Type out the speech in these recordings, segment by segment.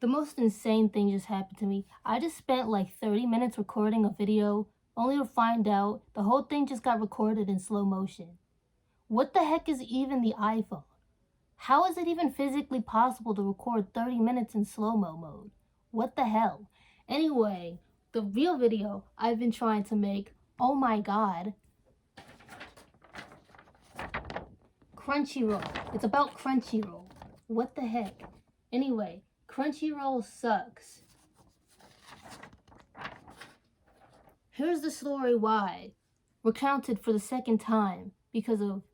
The most insane thing just happened to me. I just spent like 30 minutes recording a video, only to find out the whole thing just got recorded in slow motion. What the heck is even the iPhone? How is it even physically possible to record 30 minutes in slow-mo mode? What the hell? Anyway, the real video I've been trying to make, oh my god, Crunchyroll. It's about Crunchyroll. What the heck? Anyway, Crunchyroll sucks. Here's the story why. Recounted for the second time because of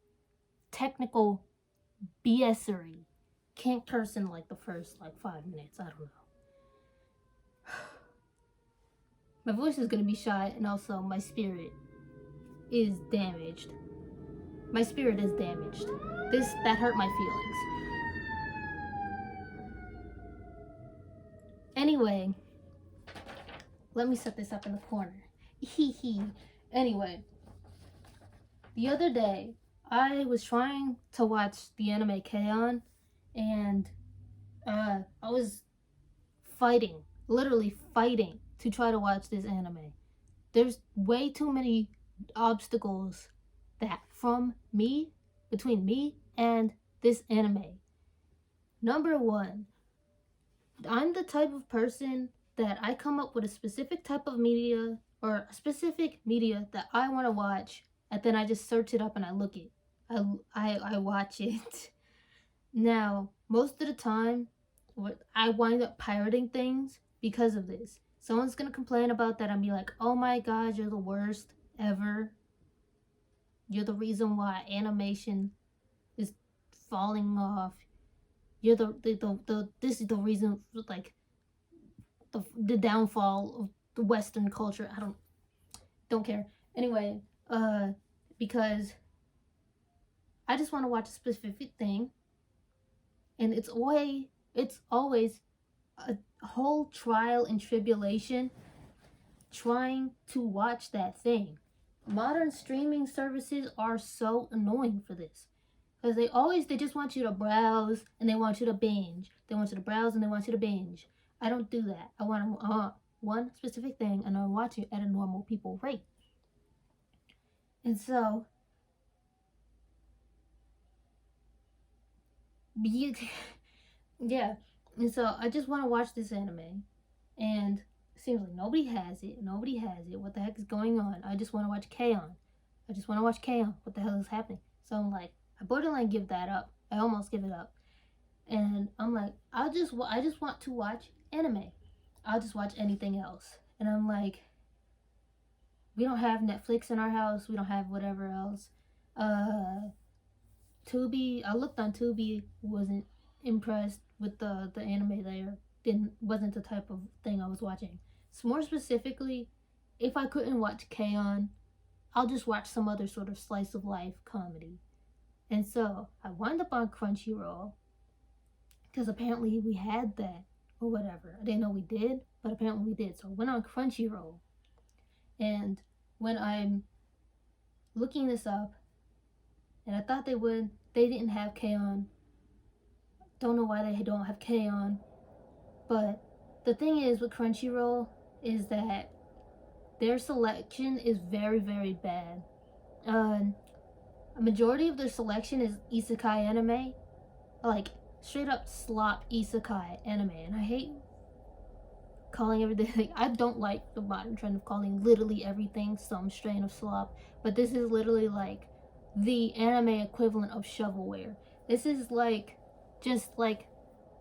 technical BSery. Can't curse in like the first 5 minutes. I don't know. My voice is gonna be shot, and also my spirit is damaged. My spirit is damaged. That hurt my feelings. Anyway, let me set this up in the corner. Anyway, the other day, I was trying to watch the anime K-On! And I was fighting, literally fighting to try to watch this anime. There's way too many obstacles between me and this anime. Number one, I'm the type of person that I come up with a specific type of media or a specific media that I want to watch, and then I just search it up and I look it. I watch it. Now, most of the time, I wind up pirating things because of this. Someone's gonna complain about that and be like, oh my god, you're the worst ever. You're the reason why animation is falling off. You're this is the reason, like, the downfall of the Western culture. I don't care. Anyway, because I just want to watch a specific thing, and it's always a whole trial and tribulation trying to watch that thing. Modern streaming services are so annoying for this, because they just want you to browse and they want you to binge. They want you to browse and they want you to binge. I don't do that. I want one specific thing, and I watch it at a normal people rate. And so, yeah. And so I just want to watch this anime, and it seems like nobody has it. What the heck is going on? I just want to watch K-On! What the hell is happening? So I'm like, I borderline give that up. I almost give it up. And I'm like, I just want to watch anime. I'll just watch anything else. And I'm like, we don't have Netflix in our house. We don't have whatever else. Tubi, I looked on Tubi, wasn't impressed with the anime there. Wasn't the type of thing I was watching. So more specifically, if I couldn't watch K-On!, I'll just watch some other sort of slice of life comedy. And so I wound up on Crunchyroll, because apparently we had that or whatever. I didn't know we did, but apparently we did. So I went on Crunchyroll, and when I'm looking this up, and I thought they didn't have K-On! Don't know why they don't have K-On!, but the thing is with Crunchyroll is that their selection is very, very bad. A majority of their selection is isekai anime, like straight up slop isekai anime, and I hate calling everything. I don't like the modern trend of calling literally everything some strain of slop, but this is literally like the anime equivalent of shovelware. This is like just like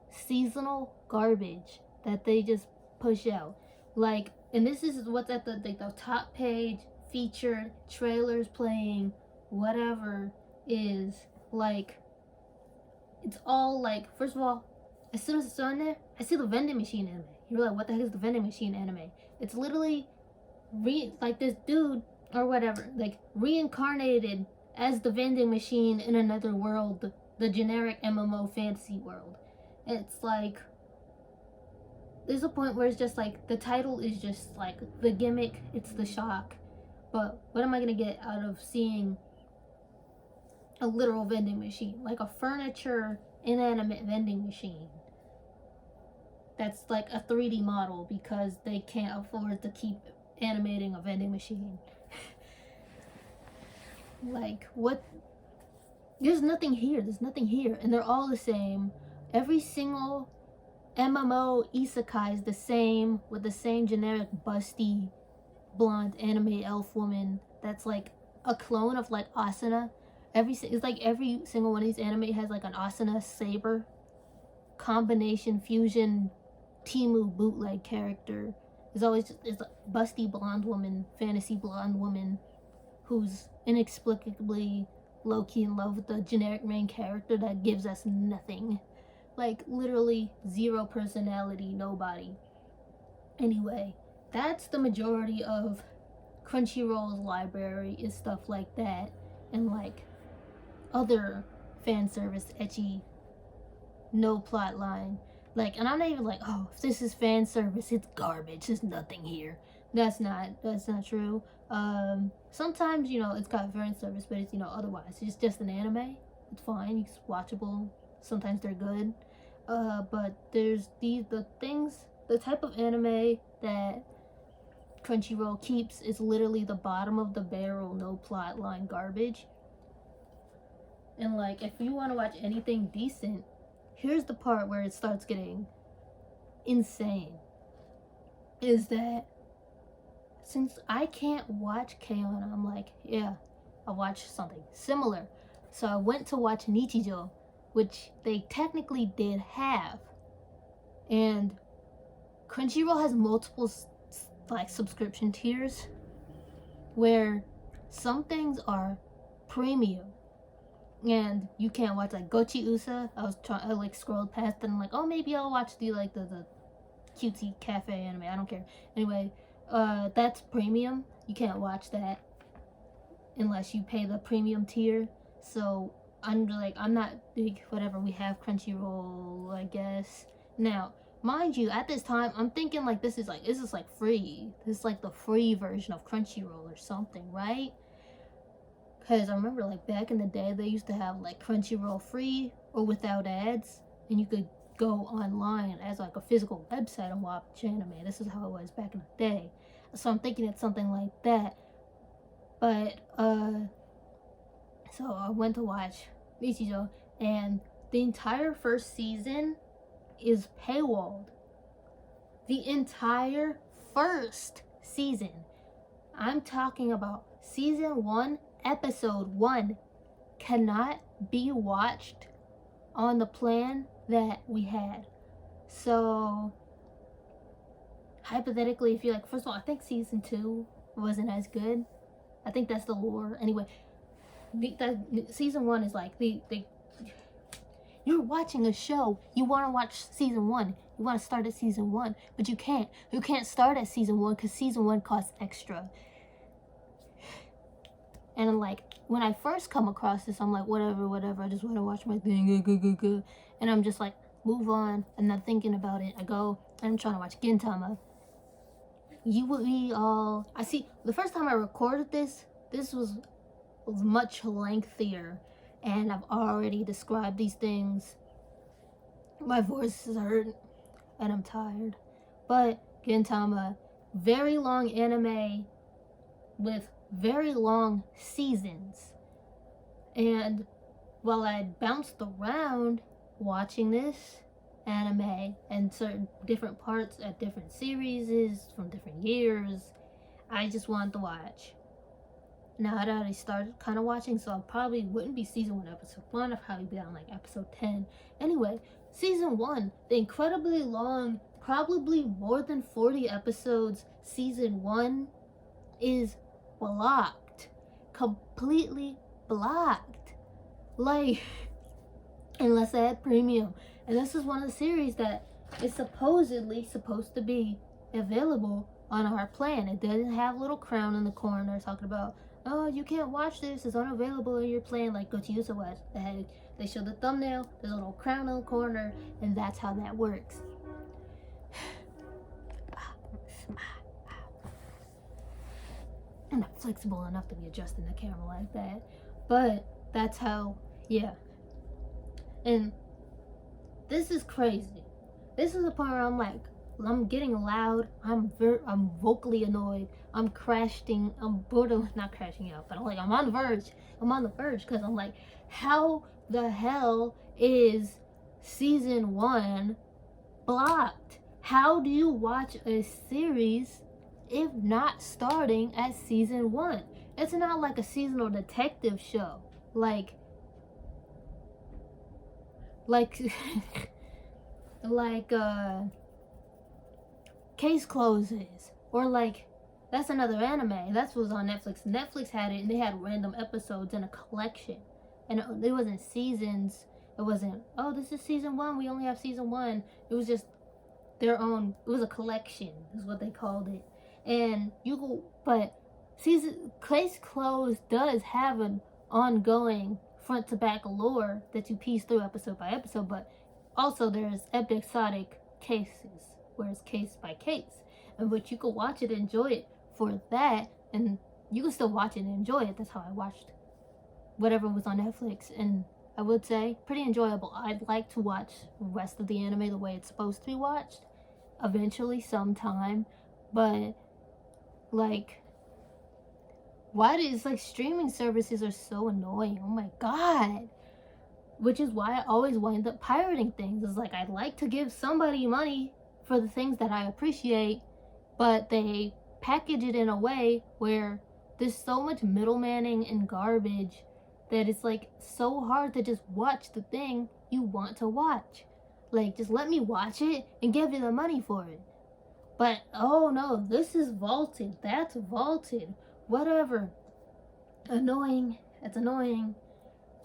seasonal garbage that they just push out. Like, and this is what's at the top page, featured, trailers playing, whatever is like. It's all like, first of all, as soon as it's on there, I see the vending machine anime. You're like, what the heck is the vending machine anime? It's literally like this dude or whatever, like reincarnated as the vending machine in another world, the generic MMO fantasy world. And it's like, there's a point where it's just like, the title is just like the gimmick, it's the shock. But what am I gonna get out of seeing a literal vending machine, like a furniture inanimate vending machine that's like a 3D model because they can't afford to keep animating a vending machine. Like, what? There's nothing here. There's nothing here. And they're all the same. Every single MMO isekai is the same, with the same generic busty blonde anime elf woman that's like a clone of like Asuna. It's like every single one of these anime has like an Asuna saber combination fusion Timu bootleg character. It's always just it's a busty blonde woman, fantasy blonde woman who's inexplicably low-key in love with the generic main character that gives us nothing. Like, literally zero personality, nobody. Anyway, that's the majority of Crunchyroll's library, is stuff like that, and like other fan service ecchi, no plot line. Like, and I'm not even like, oh, if this is fan service, it's garbage, there's nothing here. That's not true. Sometimes, you know, it's got fan service, but it's, you know, otherwise it's just an anime. It's fine, it's watchable. Sometimes they're good. But there's the type of anime that Crunchyroll keeps is literally the bottom of the barrel, no plot line garbage. And like, if you want to watch anything decent, here's the part where it starts getting insane. Is that since I can't watch K-On!, I'm like, yeah, I'll watch something similar. So I went to watch Nichijou, which they technically did have. And Crunchyroll has multiple like subscription tiers where some things are premium and you can't watch, like Gochi Usa. I like scrolled past and I'm like, oh, maybe I'll watch the cutesy cafe anime. I don't care. Anyway, that's premium. You can't watch that unless you pay the premium tier. So I'm not big, whatever, we have Crunchyroll, I guess. Now, mind you, at this time, I'm thinking like this is free. This is like the free version of Crunchyroll or something, right? Because I remember like back in the day, they used to have like Crunchyroll free or without ads, and you could go online as like a physical website and watch anime. This is how it was back in the day. So I'm thinking it's something like that. But so I went to watch Nichijou, and the entire first season is paywalled. The entire first season. I'm talking about season 1, episode 1 cannot be watched on the plan that we had. So hypothetically, if you're like, first of all, I think season 2 wasn't as good. I think that's the lore. Anyway, season 1 is like you're watching a show, you want to watch season 1, you want to start at season 1, but you can't start at season 1 because season 1 costs extra. And like, when I first come across this, I'm like, whatever, I just want to watch my thing, and I'm just like, move on. I'm not thinking about it. I go and I'm trying to watch Gintama. I see, the first time I recorded this was much lengthier, and I've already described these things. My voice is hurt and I'm tired. But Gintama, very long anime with very long seasons. And while I bounced around watching this anime and certain different parts at different series from different years, I just wanted to watch. Now I'd already started kind of watching, so I probably wouldn't be season 1, episode 1. I'd probably be on like episode 10. Anyway, season 1, the incredibly long, probably more than 40 episodes, season 1 is blocked. Completely blocked. Like, unless I had premium. And this is one of the series that is supposedly supposed to be available on our plan. It doesn't have a little crown in the corner talking about, oh, you can't watch this, it's unavailable in your plan, like Gochi Usa was. They show the thumbnail, there's a little crown in the corner, and that's how that works. I'm not flexible enough to be adjusting the camera like that. But that's how, yeah. And this is crazy. This is the point where I'm like, I'm getting loud. I'm vocally annoyed. I'm crashing. I'm borderline not crashing out, but I'm on the verge. I'm on the verge because I'm like, how the hell is season 1 blocked? How do you watch a series if not starting at season 1? It's not like a seasonal detective show. Like like Case Closes, or like, that's another anime that was on Netflix had it, and they had random episodes in a collection, and it wasn't seasons. It wasn't, oh, this is season 1, we only have season 1. It was just their own. It was a collection is what they called it. And you go, but Case Closed does have an ongoing front to back lore that you piece through episode by episode, but also there's episodic cases where it's case by case, and but you can watch it and enjoy it for that, and you can still watch it and enjoy it. That's how I watched whatever was on Netflix, and I would say pretty enjoyable. I'd like to watch the rest of the anime the way it's supposed to be watched eventually sometime, but like, why is like streaming services are so annoying? Oh my god. Which is why I always wind up pirating things. It's like, I'd like to give somebody money for the things that I appreciate, but they package it in a way where there's so much middlemaning and garbage that it's like so hard to just watch the thing you want to watch. Like, just let me watch it and give you the money for it. But oh no, this is vaulted, that's vaulted, whatever. Annoying. It's annoying.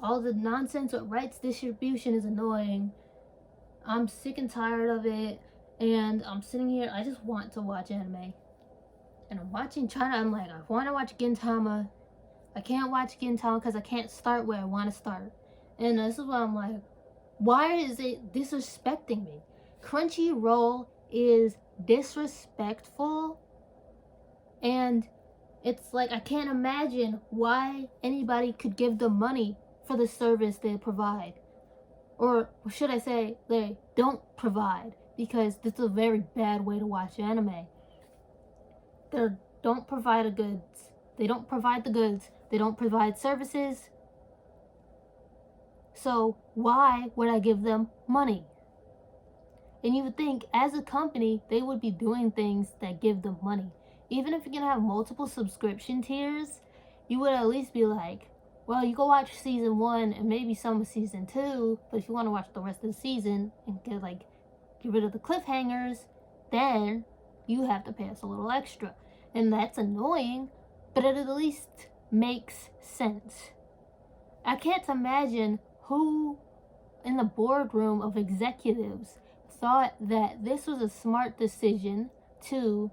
All the nonsense with rights distribution is annoying. I'm sick and tired of it, and I'm sitting here, I just want to watch anime. And I'm watching China, I'm like, I want to watch Gintama. I can't watch Gintama because I can't start where I want to start. And this is why I'm like, why is it disrespecting me? Crunchyroll is disrespectful, and it's like, I can't imagine why anybody could give them money for the service they provide. Or should I say, they don't provide, because this is a very bad way to watch anime. They don't provide the goods. They don't provide the goods. They don't provide services. So why would I give them money? And you would think, as a company, they would be doing things that give them money. Even if you're going to have multiple subscription tiers, you would at least be like, well, you go watch season 1 and maybe some of season 2, but if you want to watch the rest of the season and get rid of the cliffhangers, then you have to pay us a little extra. And that's annoying, but it at least makes sense. I can't imagine who in the boardroom of executives thought that this was a smart decision to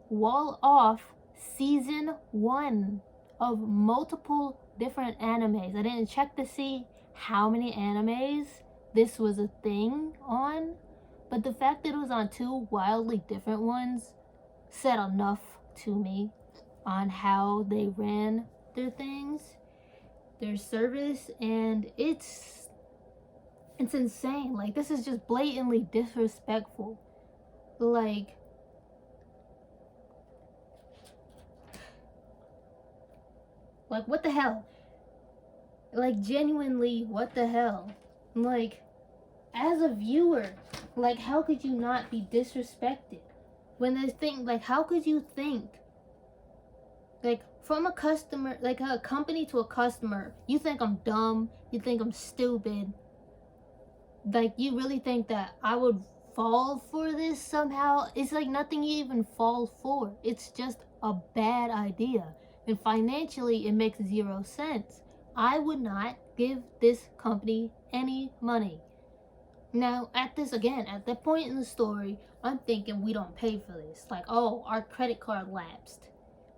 wall off season 1 of multiple different animes. I didn't check to see how many animes this was a thing on, but the fact that it was on 2 wildly different ones said enough to me on how they ran their things, their service, and it's insane. Like, this is just blatantly disrespectful. Like what the hell? Like, genuinely, what the hell? Like, as a viewer, like, how could you not be disrespected? When they think, like, how could you think, like, from a customer, like a company to a customer, you think I'm dumb, you think I'm stupid, like, you really think that I would fall for this somehow? It's like nothing you even fall for. It's just a bad idea. And financially, it makes 0 sense. I would not give this company any money. Now, at that point in the story, I'm thinking we don't pay for this. Like, oh, our credit card lapsed.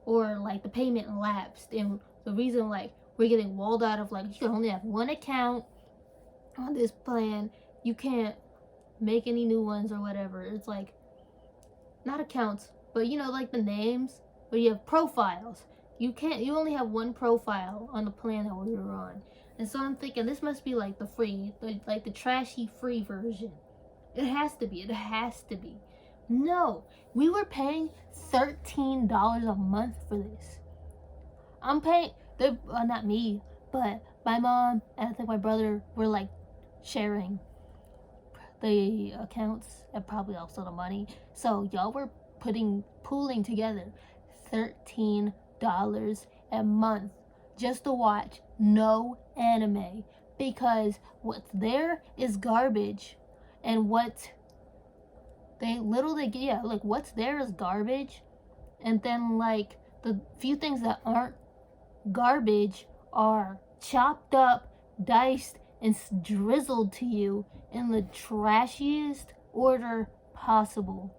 Or, like, the payment lapsed. And the reason, like, we're getting walled out of, like, you can only have 1 account on this plan. You can't make any new ones or whatever. It's like, not accounts, but, you know, like the names, where you have profiles. You only have 1 profile on the plan that we were on. And so I'm thinking, this must be like the free, like the trashy free version. It has to be. It has to be. No, we were paying $13 a month for this. I'm paying. Not me, but my mom and I think my brother were like sharing the accounts and probably also the money. So y'all were pooling together $13 a month just to watch no anime, because what's there is garbage, and what like what's there is garbage, and then like the few things that aren't garbage are chopped up, diced, and drizzled to you in the trashiest order possible.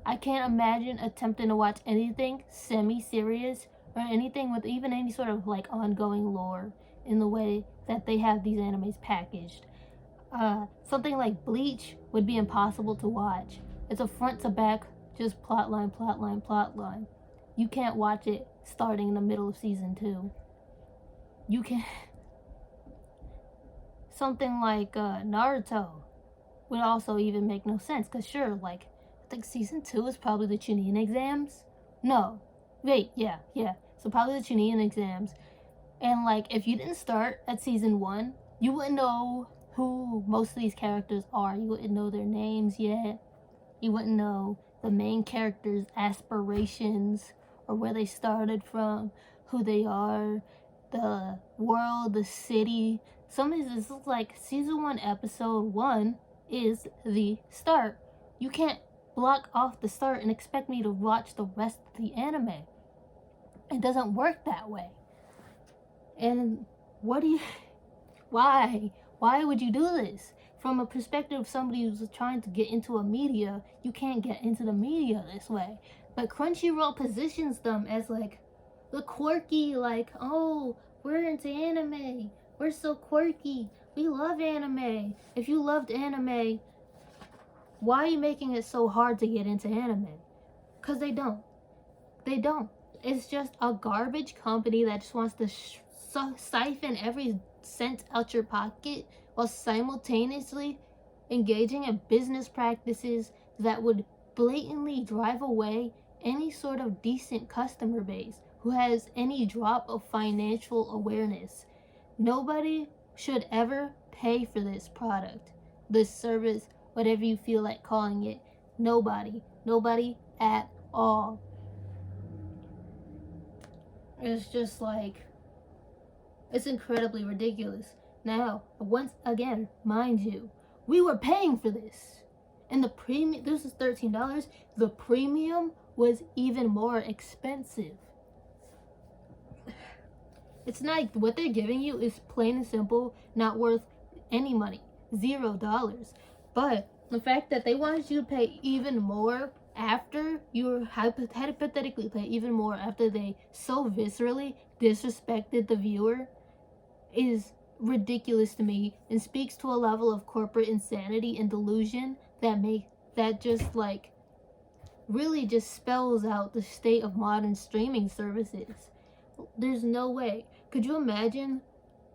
I can't imagine attempting to watch anything semi-serious or anything with even any sort of like ongoing lore in the way that they have these animes packaged. Something like Bleach would be impossible to watch. It's a front to back, just plotline, plotline, plotline. You can't watch it starting in the middle of season 2. You can. Something like Naruto would also even make no sense, because sure, like, I think season 2 is probably the Chunin exams. No. Wait, yeah. So probably the Chunin exams. And like, if you didn't start at season 1, you wouldn't know who most of these characters are. You wouldn't know their names yet. You wouldn't know the main characters' aspirations or where they started from, who they are, the world, the city. Some of this is like season 1, episode 1 is the start. You can't block off the start and expect me to watch the rest of the anime. It doesn't work that way. And why would you do this? From a perspective of somebody who's trying to get into a media, you can't get into the media this way. But Crunchyroll positions them as like the quirky, like, oh, we're into anime, we're so quirky, we love anime. If you loved anime, why are you making it so hard to get into anime? Because they don't. It's just a garbage company that just wants to siphon every cent out your pocket while simultaneously engaging in business practices that would blatantly drive away any sort of decent customer base who has any drop of financial awareness. Nobody should ever pay for this product, this service, whatever you feel like calling it. Nobody at all. It's just like, it's incredibly ridiculous. Now, once again, mind you, we were paying for this. And the premium, this is $13. The premium was even more expensive. It's not, what they're giving you is plain and simple not worth any money. $0. But the fact that they wanted you to pay even more after you were hypothetically pay even more after they so viscerally disrespected the viewer is ridiculous to me, and speaks to a level of corporate insanity and delusion that just like really just spells out the state of modern streaming services. There's no way. Could you imagine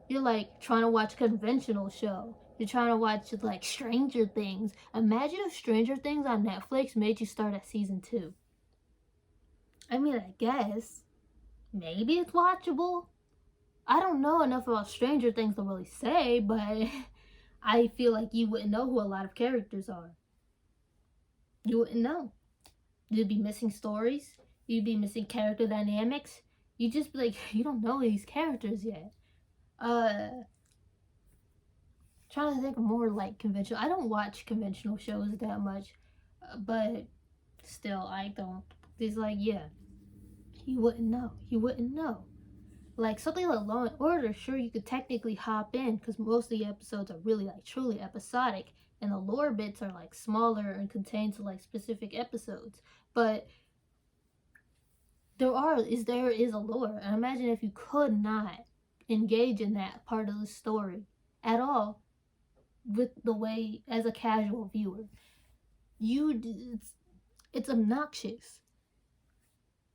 you're like trying to watch a conventional show, you're trying to watch like Stranger Things. Imagine if Stranger Things on Netflix made you start at season 2. I mean, I guess maybe it's watchable. I don't know enough about Stranger Things to really say, but I feel like you wouldn't know who a lot of characters are. You wouldn't know. You'd be missing stories. You'd be missing character dynamics. You'd just be like, you don't know these characters yet. Trying to think of more like conventional. I don't watch conventional shows that much, but still, I don't. It's like, yeah, you wouldn't know. Like something like Law and Order, sure, you could technically hop in because most of the episodes are really like truly episodic, and the lore bits are like smaller and contained to like specific episodes. But there is a lore, and imagine if you could not engage in that part of the story at all with the way as a casual viewer. It's obnoxious.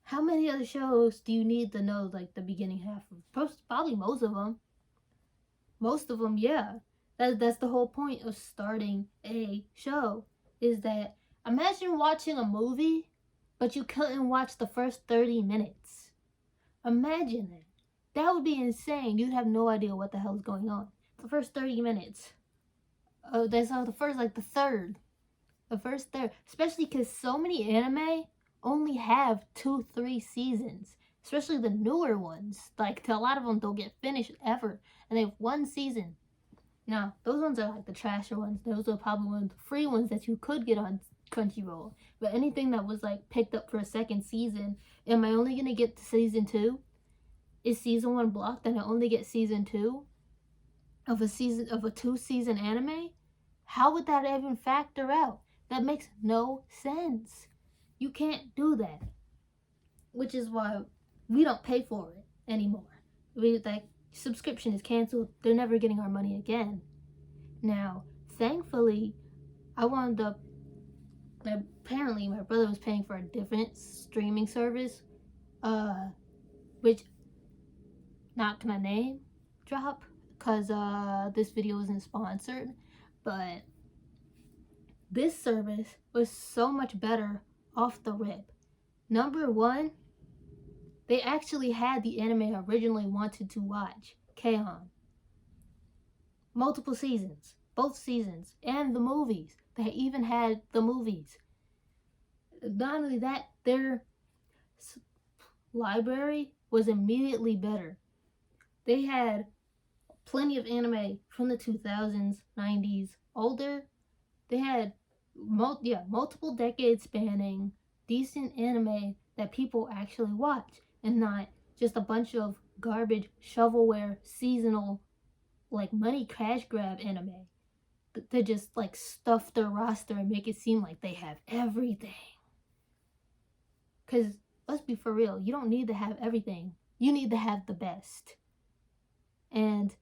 How many other shows do you need to know like the beginning half of? Probably most of them. Yeah. That's the whole point of starting a show, is that imagine watching a movie, but you couldn't watch the first 30 minutes. Imagine that. That would be insane. You'd have no idea what the hell is going on. The first 30 minutes. That's how the first, like the third. The first third. Especially because so many anime only have 2-3 seasons. Especially the newer ones. Like, a lot of them don't get finished ever. And they have one season. Now, those ones are like the trasher ones. Those are probably one of the free ones that you could get on Crunchyroll. But anything that was like picked up for a second season, am I only gonna get to season 2? Is season 1 blocked and I only get season 2 of a 2-season anime? How would that even factor out? That makes no sense. You can't do that. Which is why we don't pay for it anymore. That subscription is canceled. They're never getting our money again. Now, thankfully, apparently my brother was paying for a different streaming service, which not gonna name drop because this video isn't sponsored, but this service was so much better off the rip. Number one, they actually had the anime I originally wanted to watch, K-On! Multiple seasons, both seasons, and the movies. They even had the movies. Not only that, their library was immediately better. They had plenty of anime from the 2000s, 90s, older. They had multiple decades spanning decent anime that people actually watch, and not just a bunch of garbage shovelware seasonal like money cash grab anime to just like stuff their roster and make it seem like they have everything. Because let's be for real, you don't need to have everything. You need to have the best. And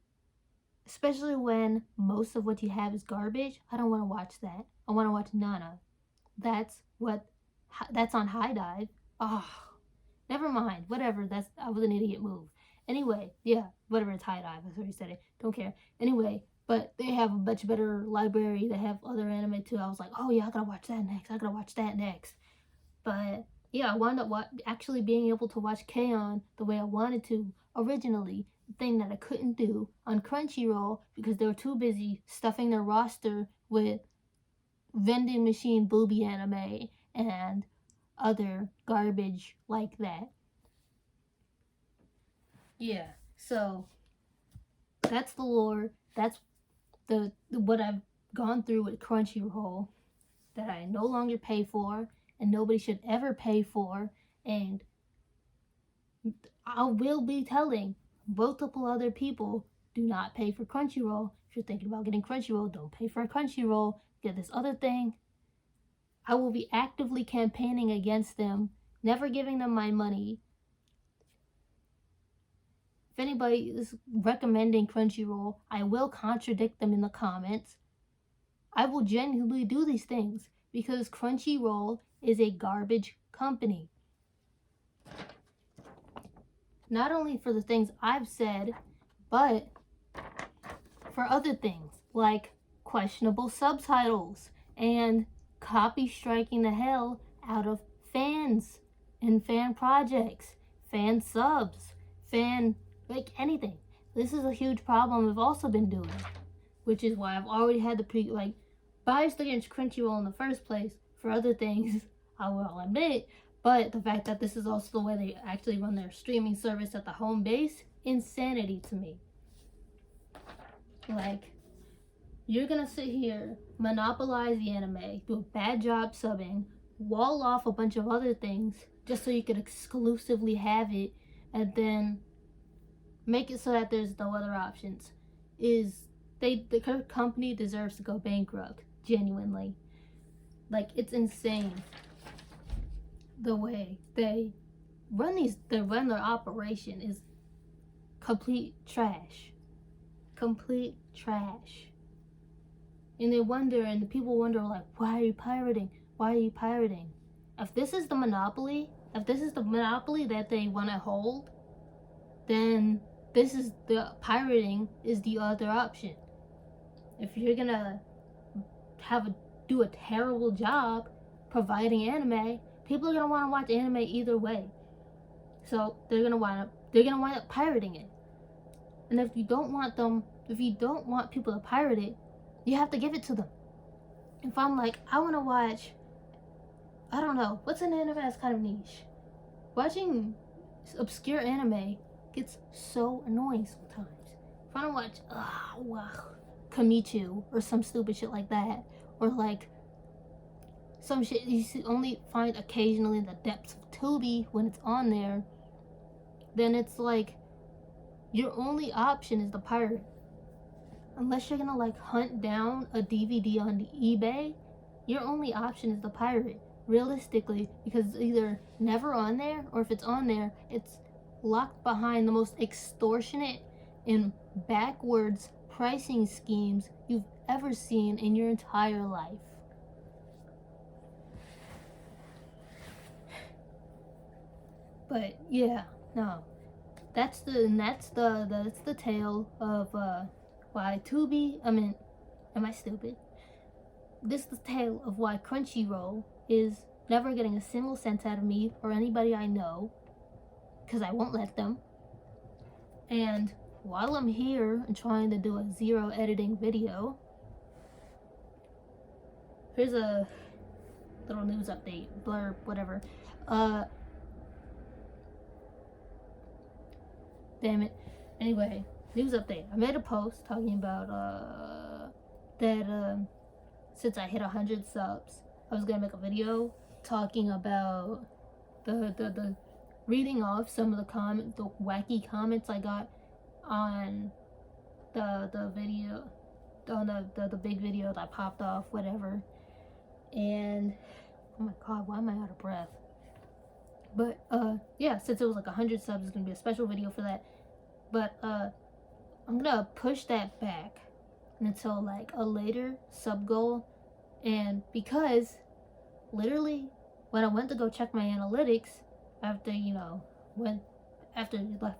especially when most of what you have is garbage, I don't want to watch that. I want to watch Nana. That's on High Dive. Oh, never mind. Whatever. I was an idiot move. Anyway, yeah, whatever, it's High Dive. I already said it. Don't care. Anyway, but they have a much better library. They have other anime too. I was like, oh yeah, I gotta watch that next. But yeah, I wound up actually being able to watch K-On! The way I wanted to originally. The thing that I couldn't do on Crunchyroll because they were too busy stuffing their roster with vending machine booby anime and other garbage like that. Yeah, so that's the lore. That's what I've gone through with Crunchyroll that I no longer pay for and nobody should ever pay for. And I will be telling multiple other people, do not pay for Crunchyroll. If you're thinking about getting Crunchyroll, don't pay for a Crunchyroll. Get this other thing. I will be actively campaigning against them, never giving them my money. If anybody is recommending Crunchyroll, I will contradict them in the comments. I will genuinely do these things because Crunchyroll is a garbage company. Not only for the things I've said, but for other things like questionable subtitles and copy striking the hell out of fans and fan projects, fan subs, like anything. This is a huge problem we've also been doing, which is why I've already had the biased against Crunchyroll in the first place. For other things, I will admit, but the fact that this is also the way they actually run their streaming service at the home base, insanity to me. Like, you're gonna sit here, monopolize the anime, do a bad job subbing, wall off a bunch of other things just so you can exclusively have it, and then make it so that there's no other options. The company deserves to go bankrupt, genuinely. Like, it's insane the way they run their operation is complete trash. Complete trash. And the people wonder, like, why are you pirating? Why are you pirating? If this is the monopoly that they want to hold, then the pirating is the other option. if you're gonna do a terrible job providing anime, people are gonna want to watch anime either way. So they're gonna wind up pirating it. And if you don't want people to pirate it, you have to give it to them. If I'm like, I want to watch, I don't know, what's an anime that's kind of niche? Watching obscure anime gets so annoying sometimes. If I don't watch, Kamichu or some stupid shit like that, or like some shit you only find occasionally in the depths of Tubi when it's on there, then it's like your only option is the pirate. Unless you're gonna like hunt down a DVD on eBay, your only option is the pirate. Realistically, because it's either never on there, or if it's on there, it's locked behind the most extortionate and backwards pricing schemes you've ever seen in your entire life. But yeah, no. That's the tale of why Tubi, am I stupid? This is the tale of why Crunchyroll is never getting a single cent out of me or anybody I know, because I won't let them. And while I'm here and trying to do a zero editing video, here's a little news update, blurb, whatever. Damn it. Anyway, news update. I made a post talking about that since I hit 100 subs, I was gonna make a video talking about the reading off some of the wacky comments I got on the video, on the big video that popped off, whatever. And oh my god, why am I out of breath? But yeah, since it was like 100 subs, it's gonna be a special video for that. But I'm gonna push that back until like a later sub goal. And because literally when I went to go check my analytics after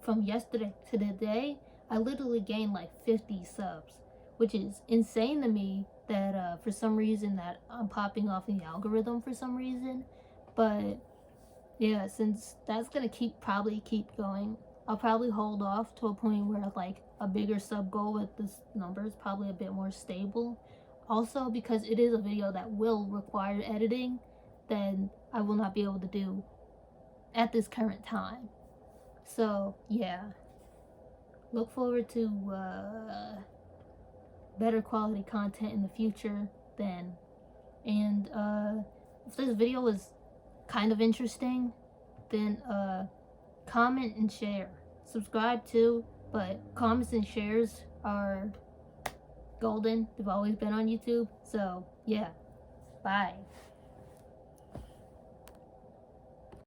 from yesterday to today, I literally gained like 50 subs, which is insane to me that for some reason that I'm popping off in the algorithm for some reason. But yeah, since that's gonna probably keep going, I'll probably hold off to a point where like a bigger sub goal with this number is probably a bit more stable. Also, because it is a video that will require editing, then I will not be able to do at this current time. So yeah, look forward to better quality content in the future then. And if this video was kind of interesting, then comment and share. Subscribe too, but comments and shares are golden. They've always been on YouTube. So yeah, bye.